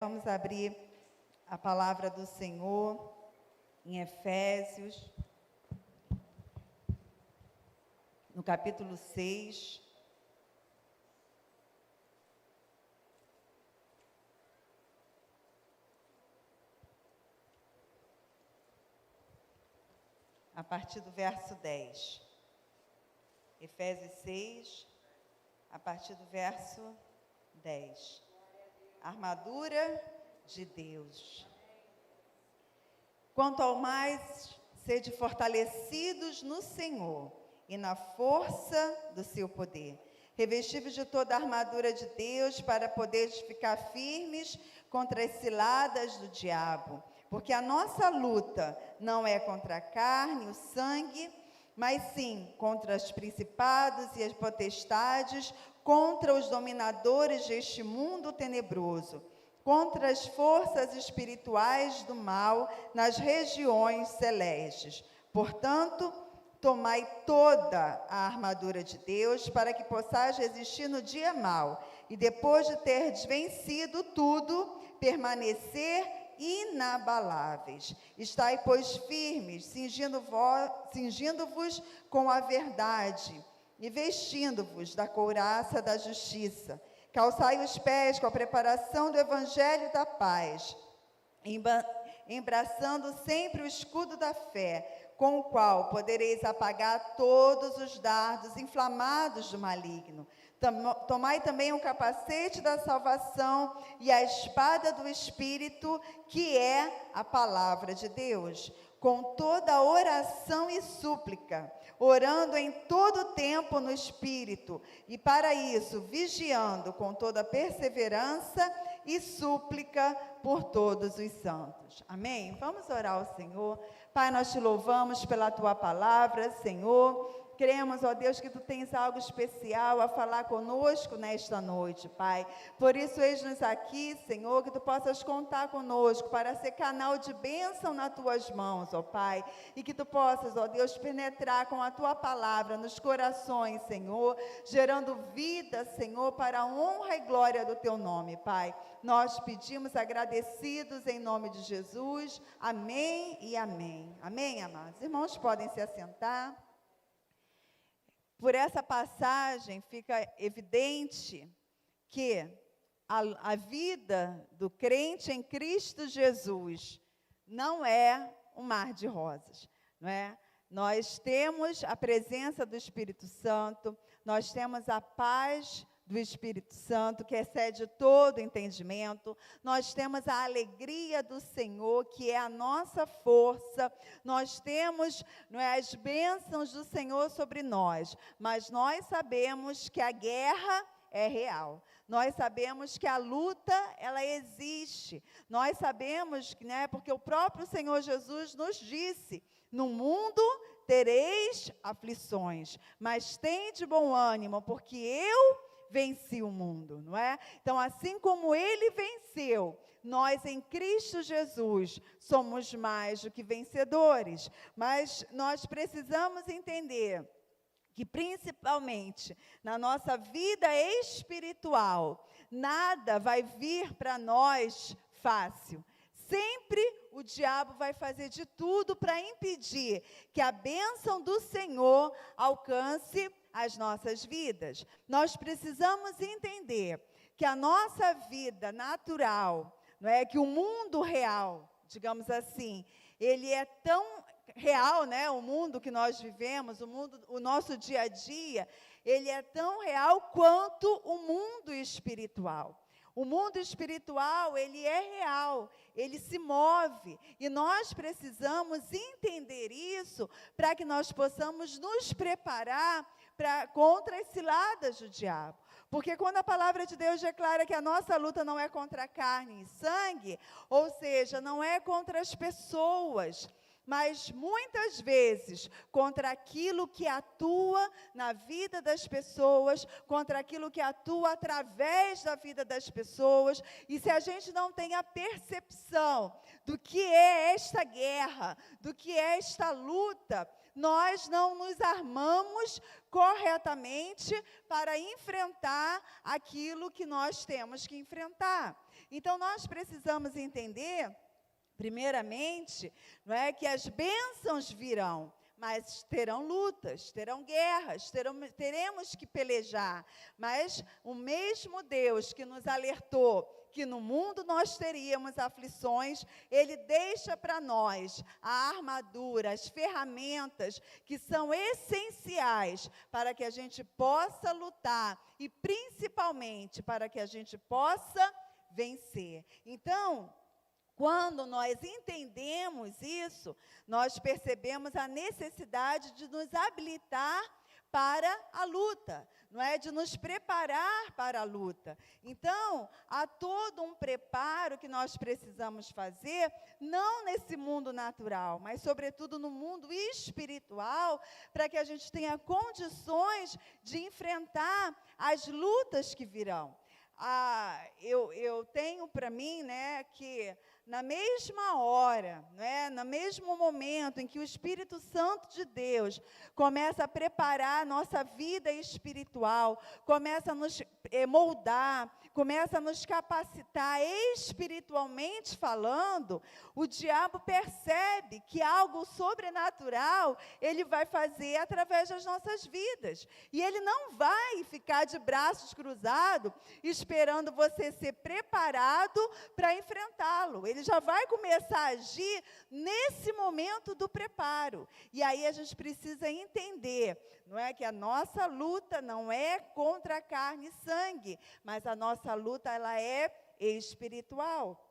Vamos abrir a palavra do Senhor em Efésios, no capítulo 6. A partir do verso 10. Efésios 6, a partir do verso 10. Armadura de Deus. Quanto ao mais, sede fortalecidos no Senhor e na força do seu poder, revestidos de toda a armadura de Deus, para poderes ficar firmes contra as ciladas do diabo. Porque a nossa luta não é contra a carne e o sangue, mas sim contra os principados e as potestades, contra os dominadores deste mundo tenebroso, contra as forças espirituais do mal nas regiões celestes. Portanto, tomai toda a armadura de Deus, para que possais resistir no dia mau, e depois de teres vencido tudo, permanecer inabaláveis. Estai, pois, firmes, cingindo-vos com a verdade, e vestindo-vos da couraça da justiça. Calçai os pés com a preparação do evangelho da paz, embraçando sempre o escudo da fé, com o qual podereis apagar todos os dardos inflamados do maligno. Tomai também o capacete da salvação e a espada do Espírito, que é a palavra de Deus, com toda oração e súplica, orando em todo tempo no Espírito, e para isso vigiando com toda perseverança e súplica por todos os santos. Amém? Vamos orar ao Senhor. Pai, nós te louvamos pela tua palavra, Senhor. Cremos, ó Deus, que tu tens algo especial a falar conosco nesta noite, Pai. Por isso, eis-nos aqui, Senhor, que tu possas contar conosco para ser canal de bênção nas tuas mãos, ó Pai. E que tu possas, ó Deus, penetrar com a tua palavra nos corações, Senhor, gerando vida, Senhor, para a honra e glória do teu nome, Pai. Nós pedimos agradecidos em nome de Jesus. Amém e amém. Amém, amados? Irmãos, podem se assentar. Por essa passagem fica evidente que a vida do crente em Cristo Jesus não é um mar de rosas, não é? Nós temos a presença do Espírito Santo, nós temos a paz do Espírito Santo, que excede todo entendimento. Nós temos a alegria do Senhor, que é a nossa força. Nós temos, não é, as bênçãos do Senhor sobre nós. Mas nós sabemos que a guerra é real. Nós sabemos que a luta, ela existe. Nós sabemos, né, porque o próprio Senhor Jesus nos disse: no mundo tereis aflições, mas tende bom ânimo, porque eu venci o mundo, não é? Então, assim como ele venceu, nós em Cristo Jesus somos mais do que vencedores. Mas nós precisamos entender que, principalmente na nossa vida espiritual, nada vai vir para nós fácil. Sempre o diabo vai fazer de tudo para impedir que a bênção do Senhor alcance as nossas vidas. Nós precisamos entender que a nossa vida natural, não é, que o mundo real, digamos assim, ele é tão real, né? O mundo que nós vivemos, o nosso dia a dia, ele é tão real quanto o mundo espiritual. O mundo espiritual, ele é real, ele se move, e nós precisamos entender isso para que nós possamos nos preparar contra as ciladas do diabo. Porque quando a palavra de Deus declara que a nossa luta não é contra carne e sangue, ou seja, não é contra as pessoas, mas muitas vezes contra aquilo que atua na vida das pessoas, contra aquilo que atua através da vida das pessoas. E se a gente não tem a percepção do que é esta guerra, do que é esta luta, nós não nos armamos corretamente para enfrentar aquilo que nós temos que enfrentar. Então, nós precisamos entender, primeiramente, não é, que as bênçãos virão, mas terão lutas, terão guerras, teremos que pelejar. Mas o mesmo Deus que nos alertou que no mundo nós teríamos aflições, Ele deixa para nós a armadura, as ferramentas que são essenciais para que a gente possa lutar e principalmente para que a gente possa vencer. Então, quando nós entendemos isso, nós percebemos a necessidade de nos habilitar para a luta, não é? De nos preparar para a luta. Então, há todo um preparo que nós precisamos fazer, não nesse mundo natural, mas sobretudo no mundo espiritual, para que a gente tenha condições de enfrentar as lutas que virão. Eu tenho para mim, né, que na mesma hora, né, no mesmo momento em que o Espírito Santo de Deus começa a preparar a nossa vida espiritual, começa a nos moldar, começa a nos capacitar espiritualmente falando, o diabo percebe que algo sobrenatural ele vai fazer através das nossas vidas. E ele não vai ficar de braços cruzados esperando você ser preparado para enfrentá-lo. Ele já vai começar a agir nesse momento do preparo. E aí a gente precisa entender, não é, que a nossa luta não é contra a carne e sangue, mas a nossa luta ela é espiritual.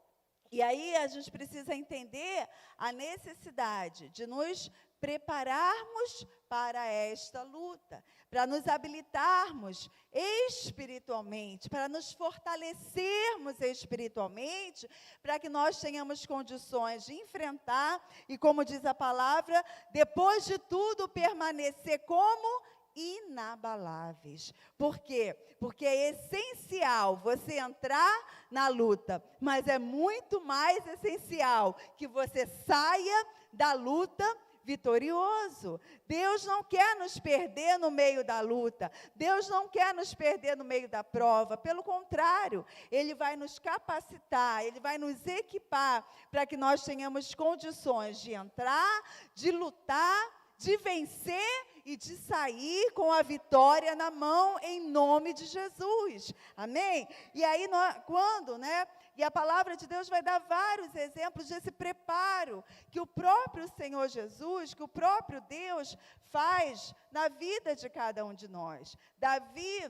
E aí a gente precisa entender a necessidade de nos prepararmos para esta luta, para nos habilitarmos espiritualmente, para nos fortalecermos espiritualmente, para que nós tenhamos condições de enfrentar e, como diz a palavra, depois de tudo permanecer como inabaláveis. Por quê? Porque é essencial você entrar na luta, mas é muito mais essencial que você saia da luta vitorioso. Deus não quer nos perder no meio da luta. Deus não quer nos perder no meio da prova. Pelo contrário, Ele vai nos capacitar, Ele vai nos equipar para que nós tenhamos condições de entrar, de lutar, de vencer e de sair com a vitória na mão, em nome de Jesus. Amém? E aí, quando, né? E a palavra de Deus vai dar vários exemplos desse preparo que o próprio Senhor Jesus, que o próprio Deus faz na vida de cada um de nós. Davi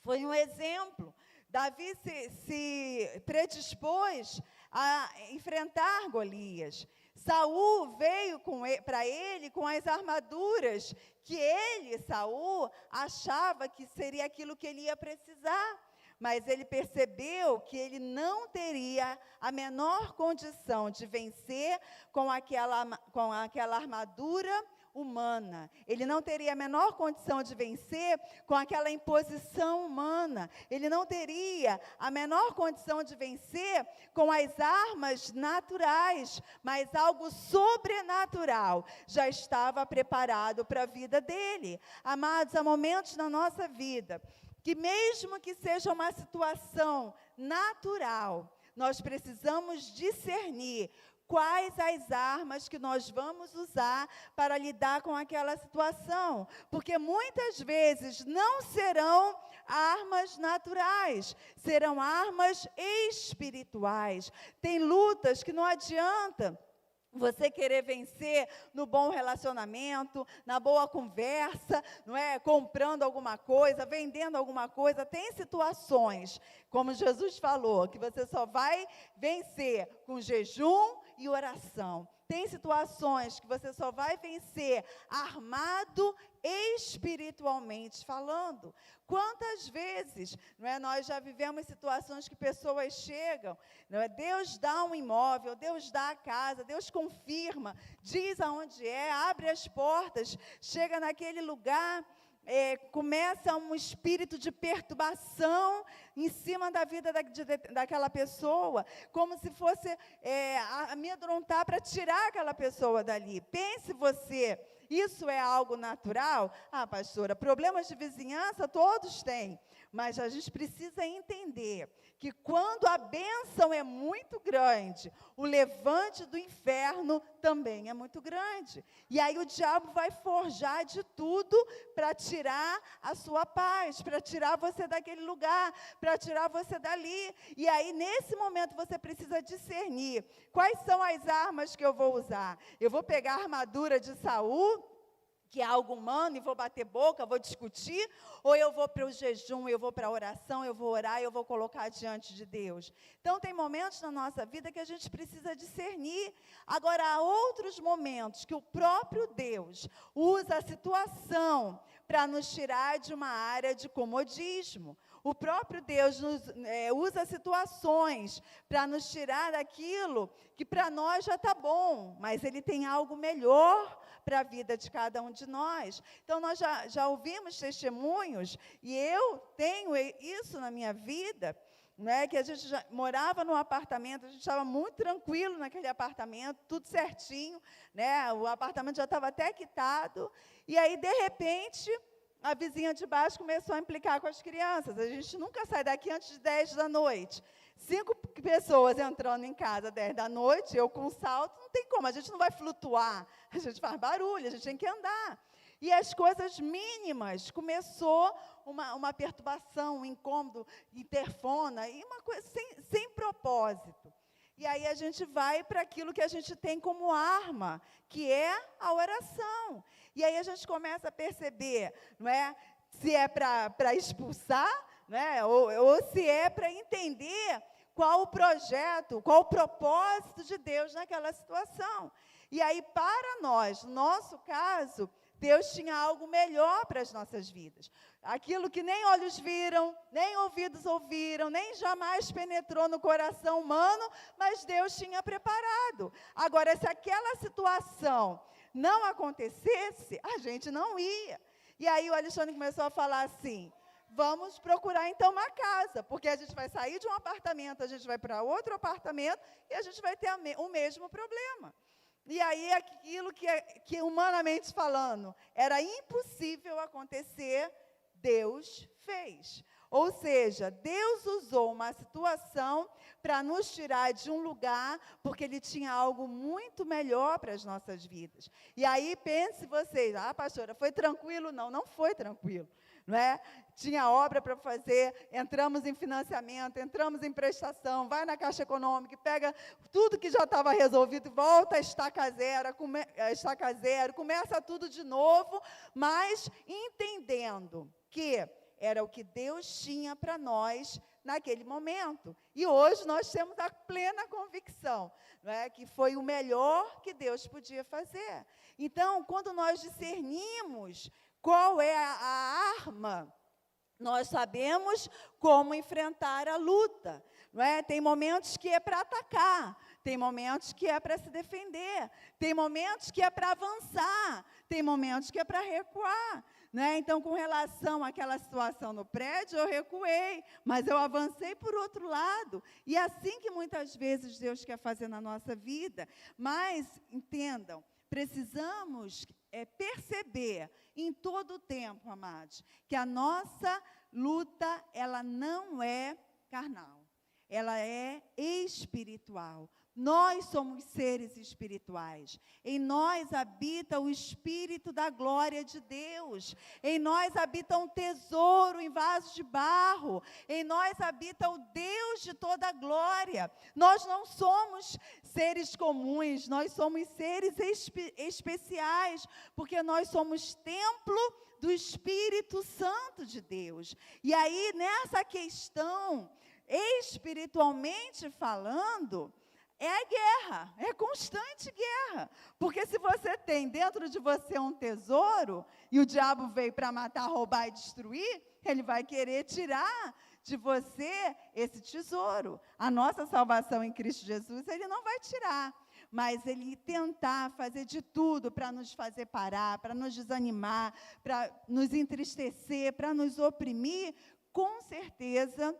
foi um exemplo. Davi se predispôs a enfrentar Golias. Saul veio para ele com as armaduras que Saul, achava que seria aquilo que ele ia precisar. Mas ele percebeu que ele não teria a menor condição de vencer com aquela armadura humana. Ele não teria a menor condição de vencer com aquela imposição humana. Ele não teria a menor condição de vencer com as armas naturais, mas algo sobrenatural já estava preparado para a vida dele. Amados, há momentos na nossa vida que mesmo que seja uma situação natural, nós precisamos discernir quais as armas que nós vamos usar para lidar com aquela situação. Porque muitas vezes não serão armas naturais, serão armas espirituais. Tem lutas que não adianta você querer vencer no bom relacionamento, na boa conversa, não é? Comprando alguma coisa, vendendo alguma coisa. Tem situações, como Jesus falou, que você só vai vencer com jejum e oração. Tem situações que você só vai vencer armado espiritualmente falando. Quantas vezes, não é, nós já vivemos situações que pessoas chegam, não é, Deus dá um imóvel, Deus dá a casa, Deus confirma, diz aonde é, abre as portas, chega naquele lugar, começa um espírito de perturbação em cima da vida daquela pessoa, como se fosse amedrontar para tirar aquela pessoa dali. Pense você Isso é algo natural? Ah, pastora, problemas de vizinhança todos têm, mas a gente precisa entender que quando a bênção é muito grande, o levante do inferno também é muito grande. E aí o diabo vai forjar de tudo para tirar a sua paz, para tirar você daquele lugar, para tirar você dali. E aí, nesse momento, você precisa discernir quais são as armas que eu vou usar. Eu vou pegar a armadura de Saul, que é algo humano, e vou bater boca, vou discutir, ou eu vou para o jejum, eu vou para a oração, eu vou orar, eu vou colocar diante de Deus. Então, tem momentos na nossa vida que a gente precisa discernir. Agora, há outros momentos que o próprio Deus usa a situação para nos tirar de uma área de comodismo. O próprio Deus usa situações para nos tirar daquilo que para nós já está bom, mas Ele tem algo melhor para a vida de cada um de nós. Então, nós já ouvimos testemunhos, e eu tenho isso na minha vida, né, que a gente já morava num apartamento, a gente estava muito tranquilo naquele apartamento, tudo certinho, né, o apartamento já estava até quitado, e aí, de repente, a vizinha de baixo começou a implicar com as crianças. A gente nunca sai daqui antes de 10 da noite. 5 pessoas entrando em casa 10 da noite, eu com salto, não tem como, a gente não vai flutuar, a gente faz barulho, a gente tem que andar. E as coisas mínimas, começou uma perturbação, um incômodo, interfona, e uma coisa sem propósito. E aí a gente vai para aquilo que a gente tem como arma, que é a oração. E aí a gente começa a perceber, não é, se é para expulsar, né, ou se é para entender qual o projeto, qual o propósito de Deus naquela situação. E aí, para nós, no nosso caso, Deus tinha algo melhor para as nossas vidas. Aquilo que nem olhos viram, nem ouvidos ouviram, nem jamais penetrou no coração humano, mas Deus tinha preparado. Agora, se aquela situação não acontecesse, a gente não ia. E aí o Alexandre começou a falar assim: vamos procurar então uma casa, porque a gente vai sair de um apartamento, a gente vai para outro apartamento, e a gente vai ter o mesmo problema. E aí aquilo que humanamente falando era impossível acontecer, Deus fez. Ou seja, Deus usou uma situação para nos tirar de um lugar, porque Ele tinha algo muito melhor para as nossas vidas. E aí, pense vocês, pastora, foi tranquilo? Não, não foi tranquilo. Não é? Tinha obra para fazer, entramos em financiamento, entramos em prestação, vai na Caixa Econômica, pega tudo que já estava resolvido, volta a estaca zero, começa tudo de novo, mas entendendo que era o que Deus tinha para nós naquele momento. E hoje nós temos a plena convicção, não é, que foi o melhor que Deus podia fazer. Então, quando nós discernimos qual é a arma, nós sabemos como enfrentar a luta. Não é? Tem momentos que é para atacar, tem momentos que é para se defender, tem momentos que é para avançar, tem momentos que é para recuar. Né? Então, com relação àquela situação no prédio, eu recuei, mas eu avancei por outro lado. E é assim que muitas vezes Deus quer fazer na nossa vida. Mas, entendam, precisamos perceber em todo o tempo, amados, que a nossa luta, ela não é carnal, ela é espiritual. Nós somos seres espirituais. Em nós habita o Espírito da glória de Deus. Em nós habita um tesouro em vaso de barro. Em nós habita o Deus de toda a glória. Nós não somos seres comuns, nós somos seres especiais, porque nós somos templo do Espírito Santo de Deus. E aí, nessa questão, espiritualmente falando, é guerra, é constante guerra. Porque se você tem dentro de você um tesouro, e o diabo veio para matar, roubar e destruir, ele vai querer tirar de você esse tesouro. A nossa salvação em Cristo Jesus, ele não vai tirar, mas ele tentar fazer de tudo para nos fazer parar, para nos desanimar, para nos entristecer, para nos oprimir, com certeza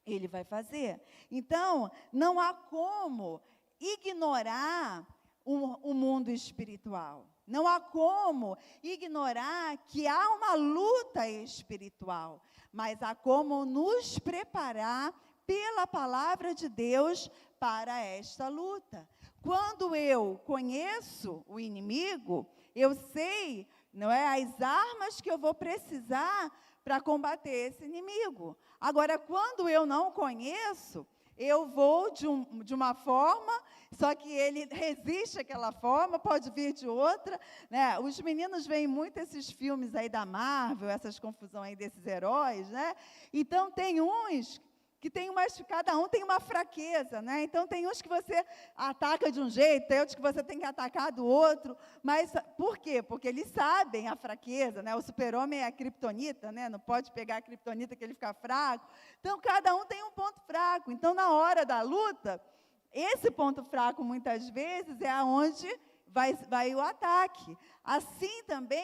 ele vai fazer. Então, não há como ignorar o mundo espiritual. Não há como ignorar que há uma luta espiritual, mas há como nos preparar pela palavra de Deus para esta luta. Quando eu conheço o inimigo, eu sei, não é, as armas que eu vou precisar para combater esse inimigo. Agora, quando eu não conheço, eu vou de uma forma, só que ele resiste àquela forma, pode vir de outra, né? Os meninos veem muito esses filmes aí da Marvel, essas confusões aí desses heróis, né? Então, tem uns que cada um tem uma fraqueza, né? Então, tem uns que você ataca de um jeito, tem outros que você tem que atacar do outro, mas por quê? Porque eles sabem a fraqueza, né? O super-homem é a criptonita, né? Não pode pegar a criptonita que ele fica fraco. Então, cada um tem um ponto fraco. Então, na hora da luta, esse ponto fraco, muitas vezes, é aonde vai o ataque. Assim, também,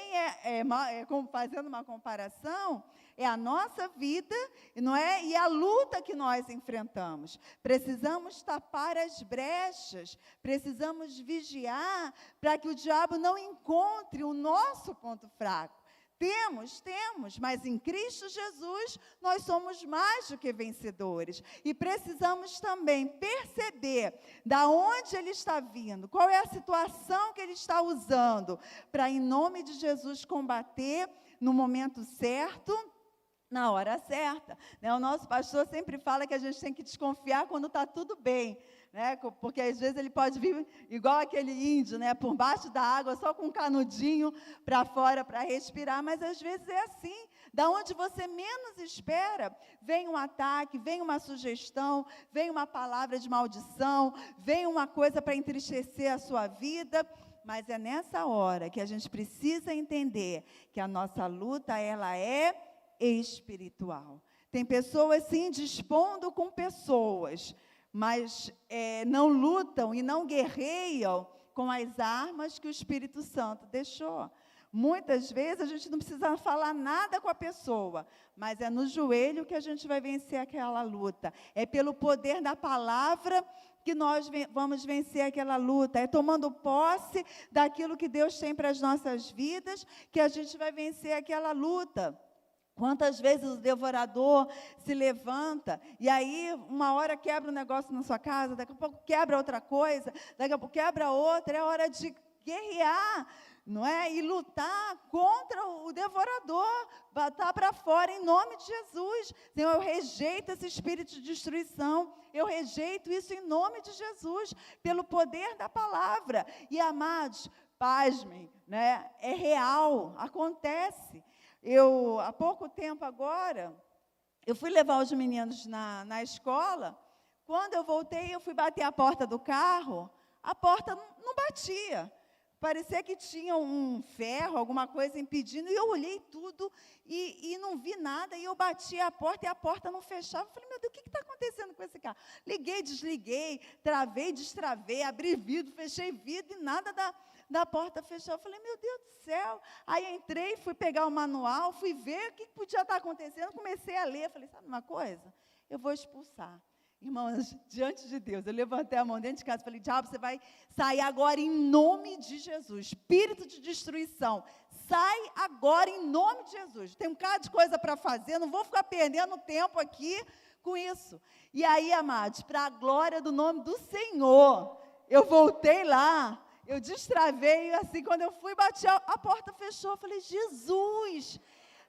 fazendo uma comparação, é a nossa vida, não é? E a luta que nós enfrentamos. Precisamos tapar as brechas, precisamos vigiar para que o diabo não encontre o nosso ponto fraco. Temos, mas em Cristo Jesus nós somos mais do que vencedores. E precisamos também perceber da onde ele está vindo, qual é a situação que ele está usando, para, em nome de Jesus, combater no momento certo, na hora certa, né? O nosso pastor sempre fala que a gente tem que desconfiar quando está tudo bem, né? Porque às vezes ele pode vir igual aquele índio, né? Por baixo da água, só com um canudinho para fora para respirar, mas às vezes é assim, da onde você menos espera, vem um ataque, vem uma sugestão, vem uma palavra de maldição, vem uma coisa para entristecer a sua vida. Mas é nessa hora que a gente precisa entender que a nossa luta, ela é espiritual. Tem pessoas, sim, dispondo com pessoas, mas não lutam e não guerreiam com as armas que o Espírito Santo deixou. Muitas vezes a gente não precisa falar nada com a pessoa, mas é no joelho que a gente vai vencer aquela luta. É pelo poder da palavra que nós vamos vencer aquela luta. É tomando posse daquilo que Deus tem para as nossas vidas que a gente vai vencer aquela luta. Quantas vezes o devorador se levanta, e aí uma hora quebra um negócio na sua casa, daqui a pouco quebra outra coisa, daqui a pouco quebra outra, é hora de guerrear, não é? E lutar contra o devorador, botar para fora em nome de Jesus. Senhor, eu rejeito esse espírito de destruição, eu rejeito isso em nome de Jesus, pelo poder da palavra. E, amados, pasmem, né? É real, acontece. Há pouco tempo agora, eu fui levar os meninos na escola. Quando eu voltei, eu fui bater a porta do carro, a porta não batia. Parecia que tinha um ferro, alguma coisa impedindo, e eu olhei tudo e não vi nada, e eu bati a porta e a porta não fechava. Eu falei, meu Deus, o que está acontecendo com esse carro? Liguei, desliguei, travei, destravei, abri vidro, fechei vidro e nada da porta fechou. Eu falei, meu Deus do céu. Aí entrei, fui pegar o manual, fui ver o que podia estar acontecendo, comecei a ler. Falei, sabe uma coisa? Eu vou expulsar. Irmãos, diante de Deus, eu levantei a mão dentro de casa e falei, diabo, você vai sair agora em nome de Jesus. Espírito de destruição, sai agora em nome de Jesus. Tem um bocado de coisa para fazer, não vou ficar perdendo tempo aqui com isso. E aí, amados, para a glória do nome do Senhor, eu voltei lá, eu destravei, e assim, quando eu fui bater, a porta fechou. Eu falei, Jesus!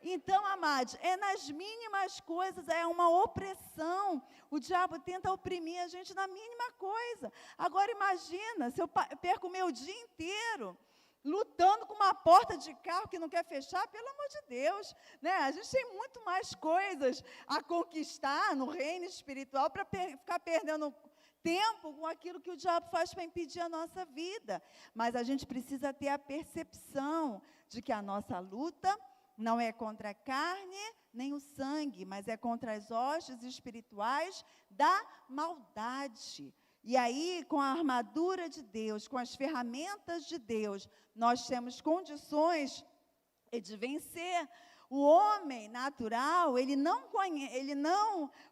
Então, amados, nas mínimas coisas, é uma opressão. O diabo tenta oprimir a gente na mínima coisa. Agora, imagina, se eu perco o meu dia inteiro lutando com uma porta de carro que não quer fechar, pelo amor de Deus, né? A gente tem muito mais coisas a conquistar no reino espiritual para ficar perdendo tempo com aquilo que o diabo faz para impedir a nossa vida. Mas a gente precisa ter a percepção de que a nossa luta não é contra a carne, nem o sangue, mas é contra as hostes espirituais da maldade. E aí, com a armadura de Deus, com as ferramentas de Deus, nós temos condições de vencer. O homem natural, ele não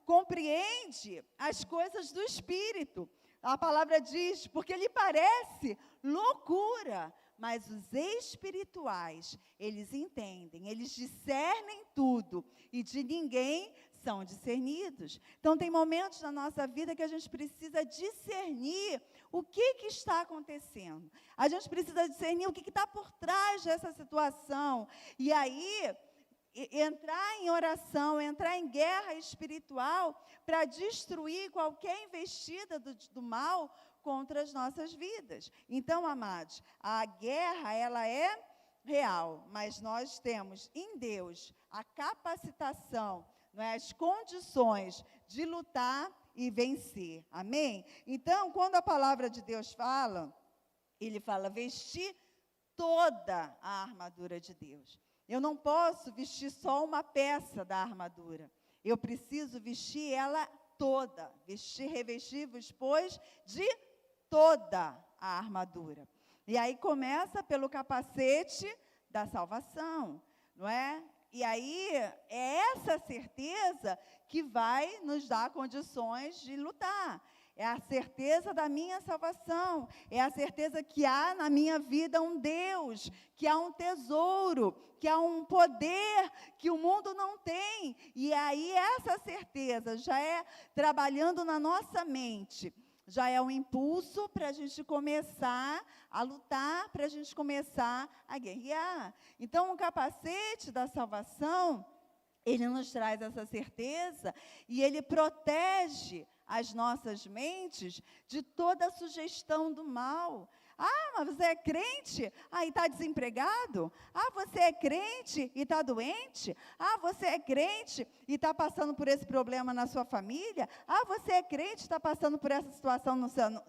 compreende as coisas do Espírito. A palavra diz, porque lhe parece loucura, mas os espirituais, eles entendem, eles discernem tudo, e de ninguém são discernidos. Então, tem momentos na nossa vida que a gente precisa discernir o que está acontecendo. A gente precisa discernir o que está por trás dessa situação. E aí, entrar em oração, entrar em guerra espiritual para destruir qualquer investida do mal contra as nossas vidas. Então, amados, a guerra, ela é real, mas nós temos em Deus a capacitação, não é, as condições de lutar e vencer. Amém? Então, quando a palavra de Deus fala, ele fala vestir toda a armadura de Deus. Eu não posso vestir só uma peça da armadura. Eu preciso vestir ela toda. Revestir-vos, pois, de toda a armadura. E aí começa pelo capacete da salvação, não é? E aí é essa certeza que vai nos dar condições de lutar. É a certeza da minha salvação, é a certeza que há na minha vida um Deus, que há um tesouro, que há um poder que o mundo não tem. E aí essa certeza já é trabalhando na nossa mente, já é um impulso para a gente começar a lutar, para a gente começar a guerrear. Então, o capacete da salvação, ele nos traz essa certeza e ele protege as nossas mentes de toda a sugestão do mal. Ah, mas você é crente? Ah, e está desempregado? Ah, você é crente e está doente? Ah, você é crente e está passando por esse problema na sua família? Ah, você é crente e está passando por essa situação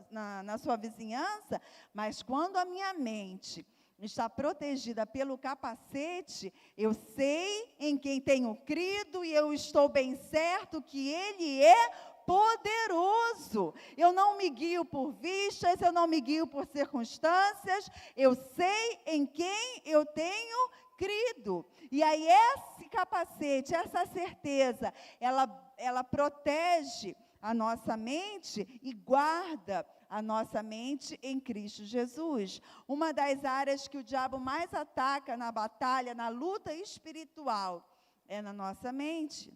na sua vizinhança? Mas quando a minha mente está protegida pelo capacete, eu sei em quem tenho crido e eu estou bem certo que Ele é poderoso. Eu não me guio por vistas, eu não me guio por circunstâncias, eu sei em quem eu tenho crido. E aí esse capacete, essa certeza, ela protege a nossa mente e guarda a nossa mente em Cristo Jesus. Uma das áreas que o diabo mais ataca na batalha, na luta espiritual, é na nossa mente.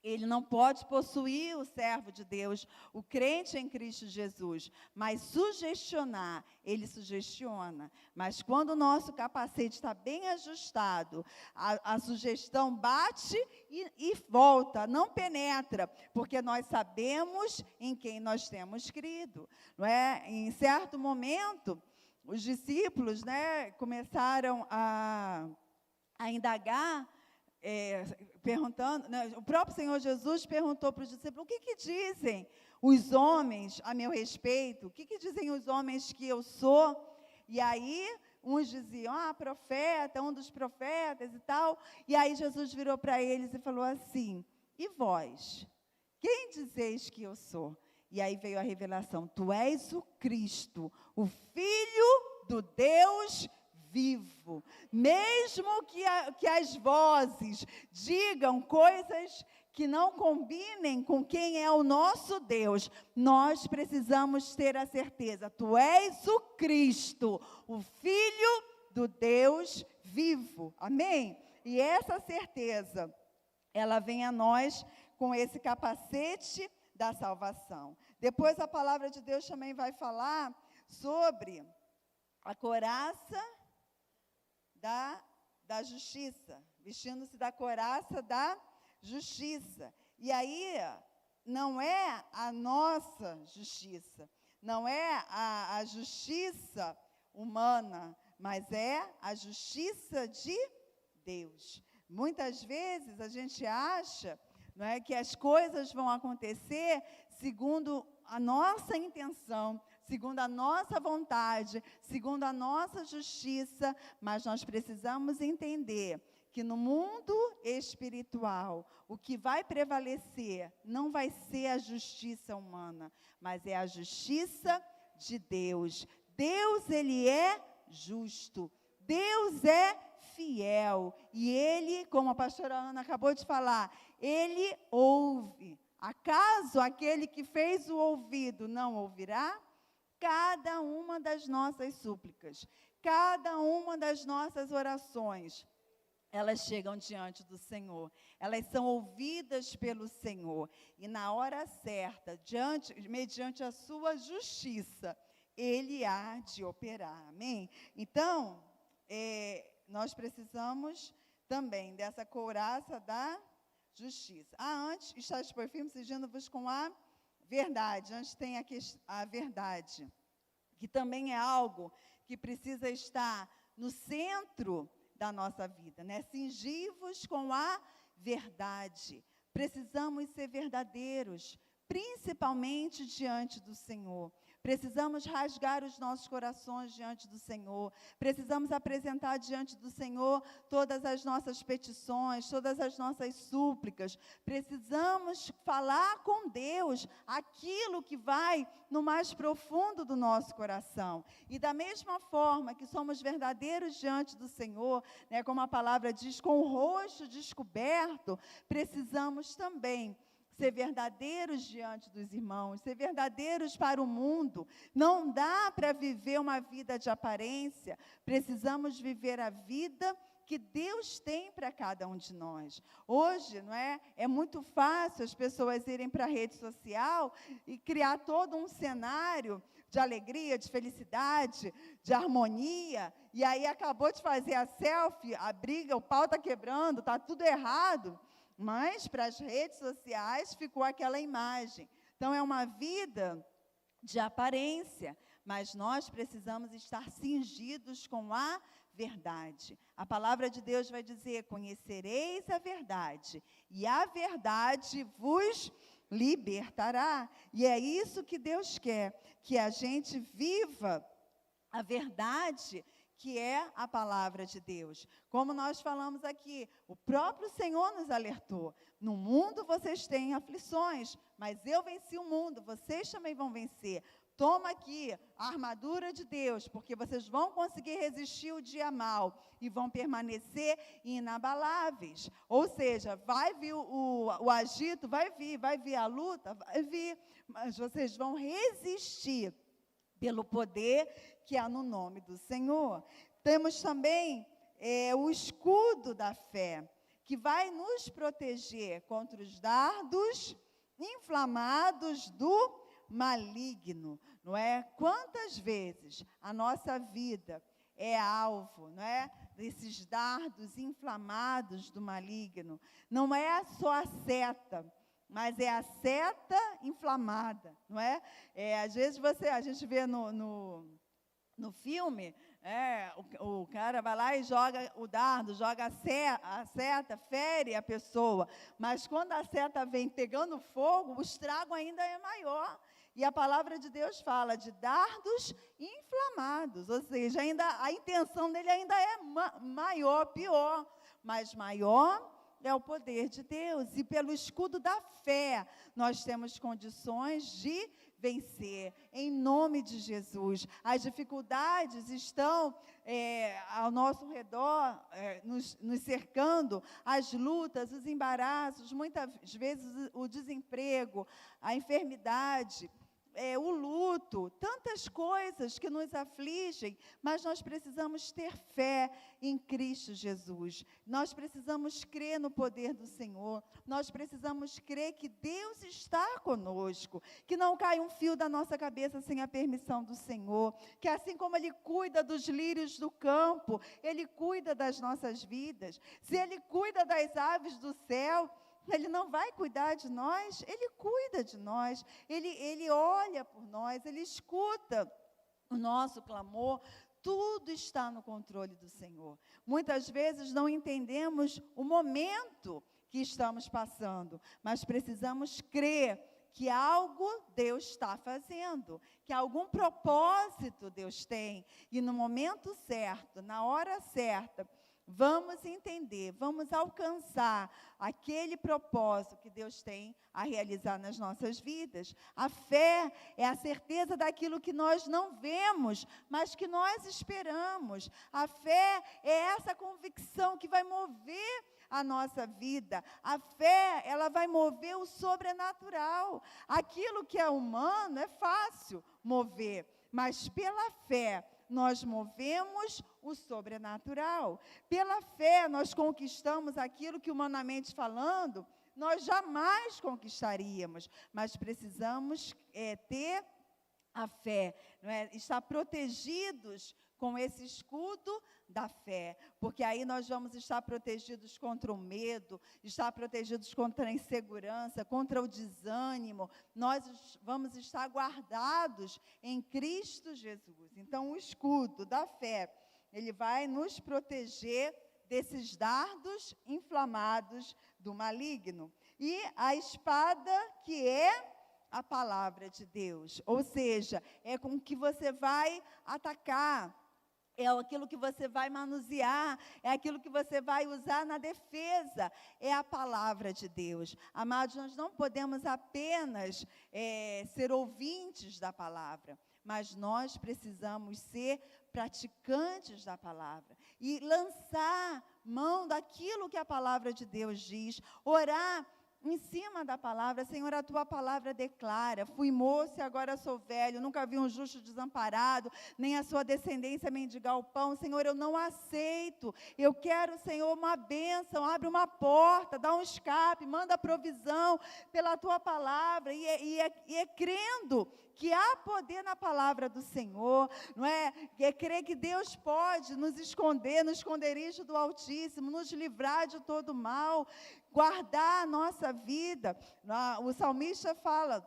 Ele não pode possuir o servo de Deus, o crente em Cristo Jesus, mas sugestionar, ele sugestiona. Mas quando o nosso capacete está bem ajustado, a sugestão bate e volta, não penetra, porque nós sabemos em quem nós temos crido. Não é? Em certo momento, os discípulos, né, começaram a indagar, perguntando, né, o próprio Senhor Jesus perguntou para os discípulos: o que dizem os homens a meu respeito? O que dizem os homens que eu sou? E aí, uns diziam, profeta, um dos profetas e tal. E aí Jesus virou para eles e falou assim: e vós? Quem dizeis que eu sou? E aí veio a revelação: tu és o Cristo, o Filho do Deus vivo. Mesmo que as vozes digam coisas que não combinem com quem é o nosso Deus, nós precisamos ter a certeza: tu és o Cristo, o Filho do Deus vivo. Amém? E essa certeza, ela vem a nós com esse capacete da salvação. Depois a palavra de Deus também vai falar sobre a couraça da justiça, vestindo-se da couraça da justiça. E aí, não é a nossa justiça, não é a justiça humana, mas é a justiça de Deus. Muitas vezes a gente acha, não é, que as coisas vão acontecer segundo a nossa intenção, segundo a nossa vontade, segundo a nossa justiça, mas nós precisamos entender que no mundo espiritual, o que vai prevalecer não vai ser a justiça humana, mas é a justiça de Deus. Deus, Ele é justo, Deus é fiel, e Ele, como a pastora Ana acabou de falar, Ele ouve. Acaso aquele que fez o ouvido não ouvirá? Cada uma das nossas súplicas, cada uma das nossas orações, elas chegam diante do Senhor, elas são ouvidas pelo Senhor, e na hora certa, mediante a sua justiça, Ele há de operar, amém? Então, nós precisamos também dessa couraça da justiça. Antes, estáis por firme, cingindo-vos com a verdade. Antes tem a verdade, que também é algo que precisa estar no centro da nossa vida, né? Cingir-vos com a verdade. Precisamos ser verdadeiros, principalmente diante do Senhor. Precisamos rasgar os nossos corações diante do Senhor. Precisamos apresentar diante do Senhor todas as nossas petições, todas as nossas súplicas. Precisamos falar com Deus aquilo que vai no mais profundo do nosso coração. E da mesma forma que somos verdadeiros diante do Senhor, né, como a palavra diz, com o rosto descoberto, precisamos também ser verdadeiros diante dos irmãos, ser verdadeiros para o mundo. Não dá para viver uma vida de aparência, precisamos viver a vida que Deus tem para cada um de nós. Hoje, não é? É muito fácil as pessoas irem para a rede social e criar todo um cenário de alegria, de felicidade, de harmonia, e aí acabou de fazer a selfie, a briga, o pau está quebrando, está tudo errado. Mas para as redes sociais ficou aquela imagem. Então é uma vida de aparência, mas nós precisamos estar cingidos com a verdade. A palavra de Deus vai dizer: conhecereis a verdade, e a verdade vos libertará. E é isso que Deus quer, que a gente viva a verdade, que é a palavra de Deus. Como nós falamos aqui, o próprio Senhor nos alertou: no mundo vocês têm aflições, mas eu venci o mundo, vocês também vão vencer. Toma aqui a armadura de Deus, porque vocês vão conseguir resistir o dia mau e vão permanecer inabaláveis. Ou seja, vai vir o agito, vai vir a luta, vai vir, mas vocês vão resistir pelo poder que há no nome do Senhor. Temos também o escudo da fé, que vai nos proteger contra os dardos inflamados do maligno, não é? Quantas vezes a nossa vida é alvo, não é? Desses dardos inflamados do maligno. Não é só a seta, mas é a seta inflamada, não é? Às vezes a gente vê no filme, o cara vai lá e joga o dardo, joga a seta, fere a pessoa, mas quando a seta vem pegando fogo, o estrago ainda é maior. E a palavra de Deus fala de dardos inflamados, ou seja, a intenção dele ainda é maior, pior, mas maior é o poder de Deus. E pelo escudo da fé, nós temos condições de vencer, em nome de Jesus. As dificuldades estão ao nosso redor, nos cercando, as lutas, os embaraços, muitas vezes o desemprego, a enfermidade, o luto, tantas coisas que nos afligem, mas nós precisamos ter fé em Cristo Jesus. Nós precisamos crer no poder do Senhor. Nós precisamos crer que Deus está conosco, que não cai um fio da nossa cabeça sem a permissão do Senhor, que assim como Ele cuida dos lírios do campo, Ele cuida das nossas vidas. Se Ele cuida das aves do céu, Ele não vai cuidar de nós? Ele cuida de nós, Ele olha por nós, Ele escuta o nosso clamor. Tudo está no controle do Senhor. Muitas vezes não entendemos o momento que estamos passando, mas precisamos crer que algo Deus está fazendo, que algum propósito Deus tem, e no momento certo, na hora certa, vamos entender, vamos alcançar aquele propósito que Deus tem a realizar nas nossas vidas. A fé é a certeza daquilo que nós não vemos, mas que nós esperamos. A fé é essa convicção que vai mover a nossa vida. A fé, ela vai mover o sobrenatural. Aquilo que é humano é fácil mover, mas pela fé nós movemos o sobrenatural. Pela fé, nós conquistamos aquilo que, humanamente falando, nós jamais conquistaríamos, mas precisamos ter a fé, não é? Estar protegidos com esse escudo da fé, porque aí nós vamos estar protegidos contra o medo, estar protegidos contra a insegurança, contra o desânimo, nós vamos estar guardados em Cristo Jesus. Então, o escudo da fé, ele vai nos proteger desses dardos inflamados do maligno. E a espada, que é a palavra de Deus, ou seja, é com que você vai atacar, é aquilo que você vai manusear, é aquilo que você vai usar na defesa, é a palavra de Deus. Amados, nós não podemos apenas ser ouvintes da palavra, mas nós precisamos ser praticantes da palavra e lançar mão daquilo que a palavra de Deus diz, orar em cima da palavra. Senhor, a tua palavra declara: fui moço e agora sou velho, nunca vi um justo desamparado, nem a sua descendência mendigar o pão. Senhor, eu não aceito, eu quero, Senhor, uma bênção, abre uma porta, dá um escape, manda provisão pela tua palavra, e é crendo que há poder na palavra do Senhor, não é? É crer que Deus pode nos esconder no esconderijo do Altíssimo, nos livrar de todo mal, guardar a nossa vida. O salmista fala: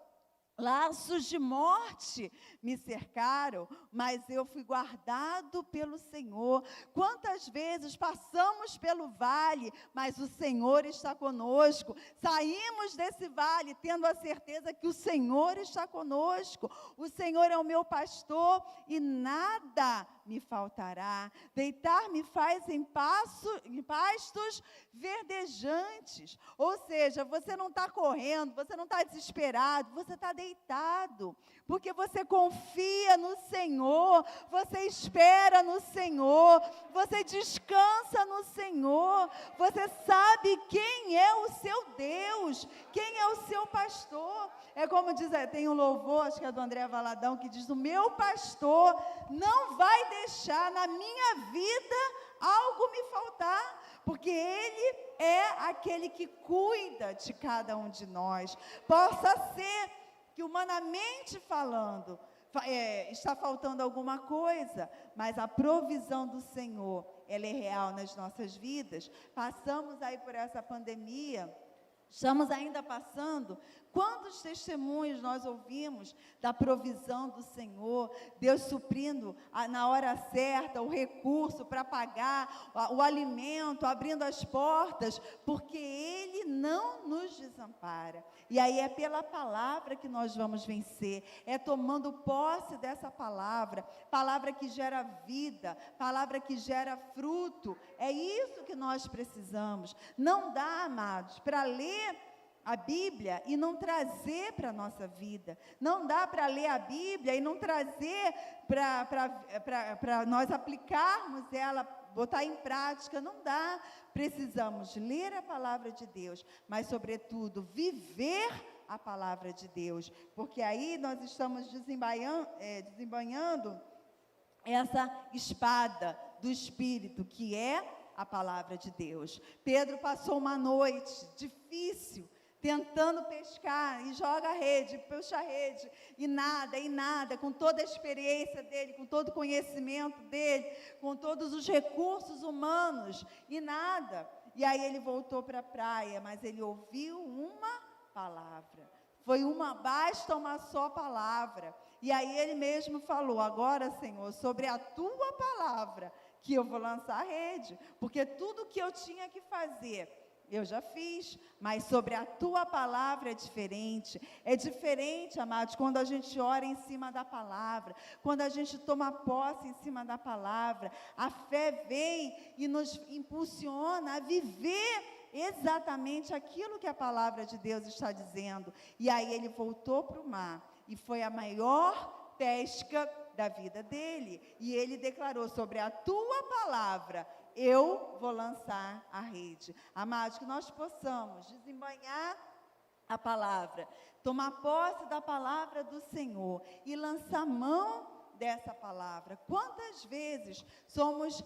laços de morte me cercaram, mas eu fui guardado pelo Senhor. Quantas vezes passamos pelo vale, mas o Senhor está conosco. Saímos desse vale tendo a certeza que o Senhor está conosco. O Senhor é o meu pastor e nada me faltará. Deitar-me faz em pastos verdejantes. Ou seja, você não está correndo, você não está desesperado, você está deitado, porque você confia no Senhor, você espera no Senhor, você descansa no Senhor, você sabe quem é o seu Deus, quem é o seu pastor. É como diz, tem um louvor, acho que é do André Valadão, que diz: o meu pastor não vai deixar na minha vida algo me faltar, porque Ele é aquele que cuida de cada um de nós. Possa ser que, humanamente falando, está faltando alguma coisa, mas a provisão do Senhor, ela é real nas nossas vidas. Passamos aí por essa pandemia, estamos ainda passando. Quantos testemunhos nós ouvimos da provisão do Senhor, Deus suprindo na hora certa o recurso para pagar o alimento, abrindo as portas, porque Ele não nos desampara. E aí é pela palavra que nós vamos vencer, é tomando posse dessa palavra, palavra que gera vida, palavra que gera fruto. É isso que nós precisamos. Não dá, amados, para ler a Bíblia e não trazer para a nossa vida. Não dá para ler a Bíblia e não trazer para nós aplicarmos ela, botar em prática. Não dá. Precisamos ler a palavra de Deus, mas, sobretudo, viver a palavra de Deus, porque aí nós estamos desembainhando essa espada do Espírito, que é a palavra de Deus. Pedro passou uma noite difícil, tentando pescar, e joga a rede, puxa a rede, e nada, com toda a experiência dele, com todo o conhecimento dele, com todos os recursos humanos, e nada. E aí ele voltou para a praia, mas ele ouviu uma palavra. Basta uma só palavra. E aí ele mesmo falou: agora, Senhor, sobre a tua palavra, que eu vou lançar a rede, porque tudo que eu tinha que fazer, eu já fiz, mas sobre a tua palavra é diferente. É diferente, amados, quando a gente ora em cima da palavra, quando a gente toma posse em cima da palavra, a fé vem e nos impulsiona a viver exatamente aquilo que a palavra de Deus está dizendo. E aí ele voltou para o mar, e foi a maior pesca da vida dele, e ele declarou: sobre a tua palavra eu vou lançar a rede. Amados, que nós possamos desembainhar a palavra, tomar posse da palavra do Senhor e lançar mão dessa palavra. Quantas vezes somos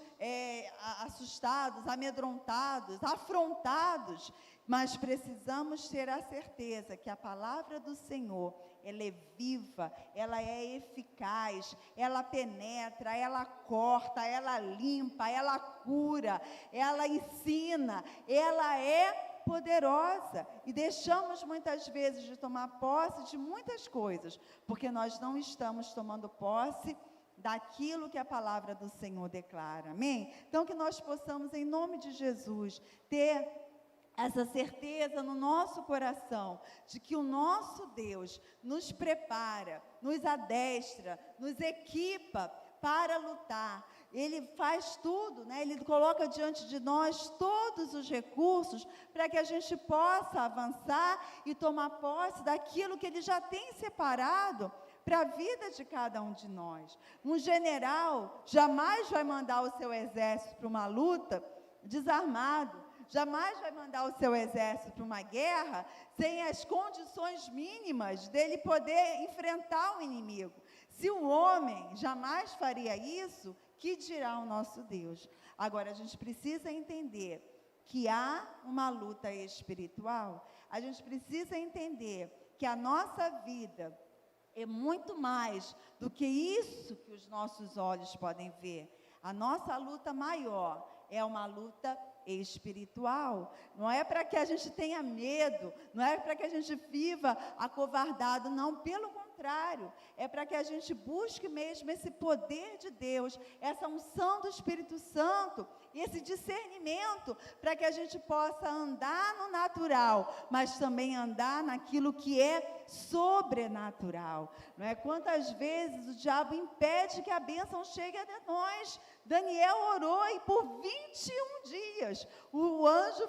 assustados, amedrontados, afrontados, mas precisamos ter a certeza que a palavra do Senhor, ela é viva, ela é eficaz, ela penetra, ela corta, ela limpa, ela cura, ela ensina, ela é poderosa. E deixamos muitas vezes de tomar posse de muitas coisas, porque nós não estamos tomando posse daquilo que a palavra do Senhor declara, amém? Então que nós possamos, em nome de Jesus, ter essa certeza no nosso coração, de que o nosso Deus nos prepara, nos adestra, nos equipa para lutar. Ele faz tudo, né? Ele coloca diante de nós todos os recursos para que a gente possa avançar e tomar posse daquilo que Ele já tem separado para a vida de cada um de nós. Um general jamais vai mandar o seu exército para uma luta desarmado, jamais vai mandar o seu exército para uma guerra sem as condições mínimas dele poder enfrentar o inimigo. Se o homem jamais faria isso, que dirá o nosso Deus? Agora, a gente precisa entender que há uma luta espiritual, a gente precisa entender que a nossa vida é muito mais do que isso que os nossos olhos podem ver. A nossa luta maior é uma luta espiritual. Não é para que a gente tenha medo, não é para que a gente viva acovardado, não, pelo contrário, é para que a gente busque mesmo esse poder de Deus, essa unção do Espírito Santo, esse discernimento, para que a gente possa andar no natural, mas também andar naquilo que é sobrenatural. Não é? Quantas vezes o diabo impede que a bênção chegue até nós? Daniel orou e por 21 dias o anjo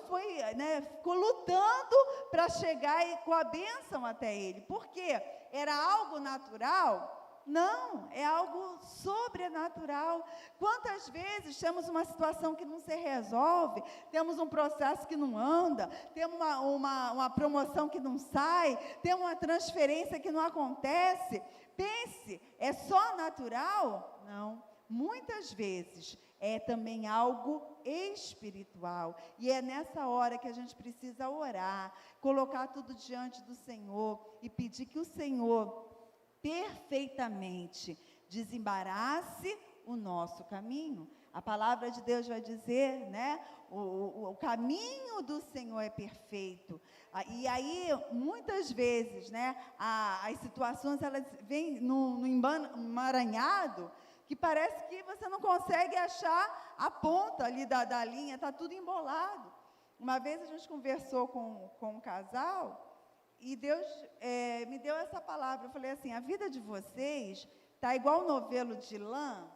ficou lutando para chegar com a bênção até ele. Por quê? Era algo natural? Não, é algo sobrenatural. Quantas vezes temos uma situação que não se resolve, temos um processo que não anda, temos uma promoção que não sai, temos uma transferência que não acontece. Pense, é só natural? Não. Muitas vezes é também algo espiritual, e é nessa hora que a gente precisa orar, colocar tudo diante do Senhor e pedir que o Senhor perfeitamente desembarace o nosso caminho. A palavra de Deus vai dizer, né, o caminho do Senhor é perfeito. E aí, muitas vezes, né, as situações, elas vêm no emaranhado, que parece que você não consegue achar a ponta ali da linha, está tudo embolado. Uma vez a gente conversou com um casal, e Deus me deu essa palavra. Eu falei assim: a vida de vocês está igual um novelo de lã,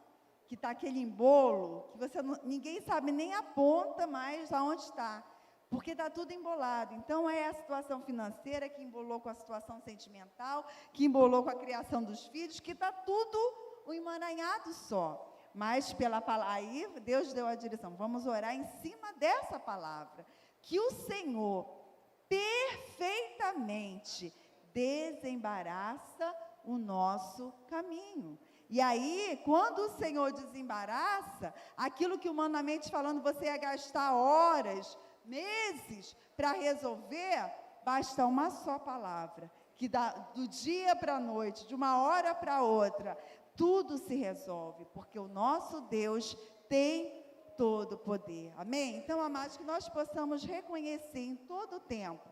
que está aquele embolo, que ninguém sabe nem a ponta mais aonde está, porque está tudo embolado. Então, é a situação financeira que embolou com a situação sentimental, que embolou com a criação dos filhos, que está tudo um emaranhado só. Mas pela palavra, aí Deus deu a direção, vamos orar em cima dessa palavra, que o Senhor perfeitamente desembaraça o nosso caminho. E aí, quando o Senhor desembaraça, aquilo que humanamente falando você ia gastar horas, meses para resolver, basta uma só palavra, que do dia para a noite, de uma hora para outra, tudo se resolve, porque o nosso Deus tem todo o poder. Amém? Então, amados, que nós possamos reconhecer em todo o tempo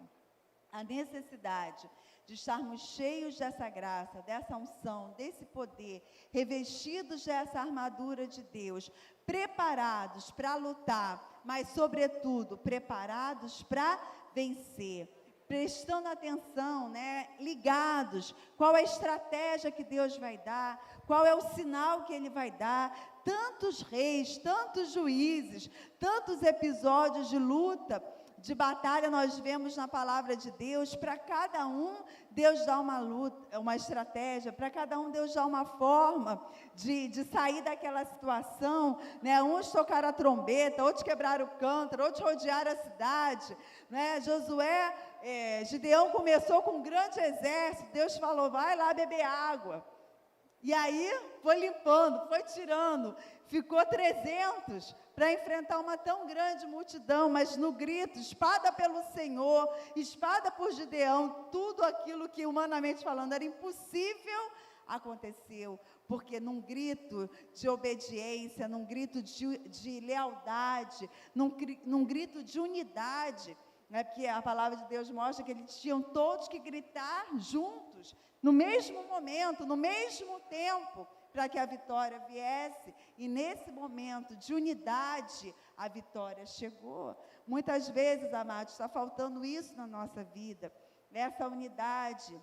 a necessidade de estarmos cheios dessa graça, dessa unção, desse poder, revestidos dessa armadura de Deus, preparados para lutar, mas, sobretudo, preparados para vencer. Prestando atenção, né, ligados, qual é a estratégia que Deus vai dar, qual é o sinal que Ele vai dar. Tantos reis, tantos juízes, tantos episódios de luta, de batalha nós vemos na palavra de Deus. Para cada um, Deus dá uma luta, uma estratégia, para cada um Deus dá uma forma de sair daquela situação, né? Uns tocaram a trombeta, outros quebraram o cântaro, outros rodearam a cidade, né? Gideão começou com um grande exército, Deus falou, vai lá beber água. E aí foi limpando, foi tirando, ficou 300 para enfrentar uma tão grande multidão, mas no grito, espada pelo Senhor, espada por Gideão, tudo aquilo que humanamente falando era impossível, aconteceu, porque num grito de obediência, num grito de lealdade, num grito de unidade, né, porque a palavra de Deus mostra que eles tinham todos que gritar juntos, no mesmo momento, no mesmo tempo, para que a vitória viesse, e nesse momento de unidade, a vitória chegou. Muitas vezes, amados, está faltando isso na nossa vida, essa unidade,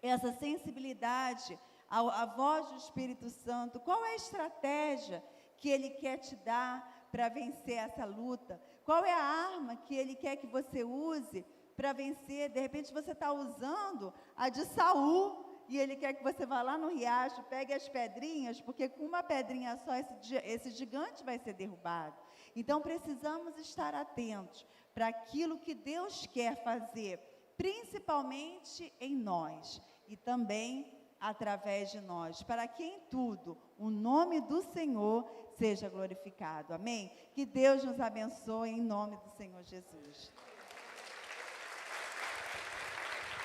essa sensibilidade à voz do Espírito Santo. Qual é a estratégia que Ele quer te dar para vencer essa luta? Qual é a arma que Ele quer que você use para vencer? De repente você está usando a de Saul, e Ele quer que você vá lá no riacho, pegue as pedrinhas, porque com uma pedrinha só esse gigante vai ser derrubado. Então precisamos estar atentos para aquilo que Deus quer fazer, principalmente em nós e também através de nós, para que em tudo o nome do Senhor seja glorificado. Amém? Que Deus nos abençoe em nome do Senhor Jesus.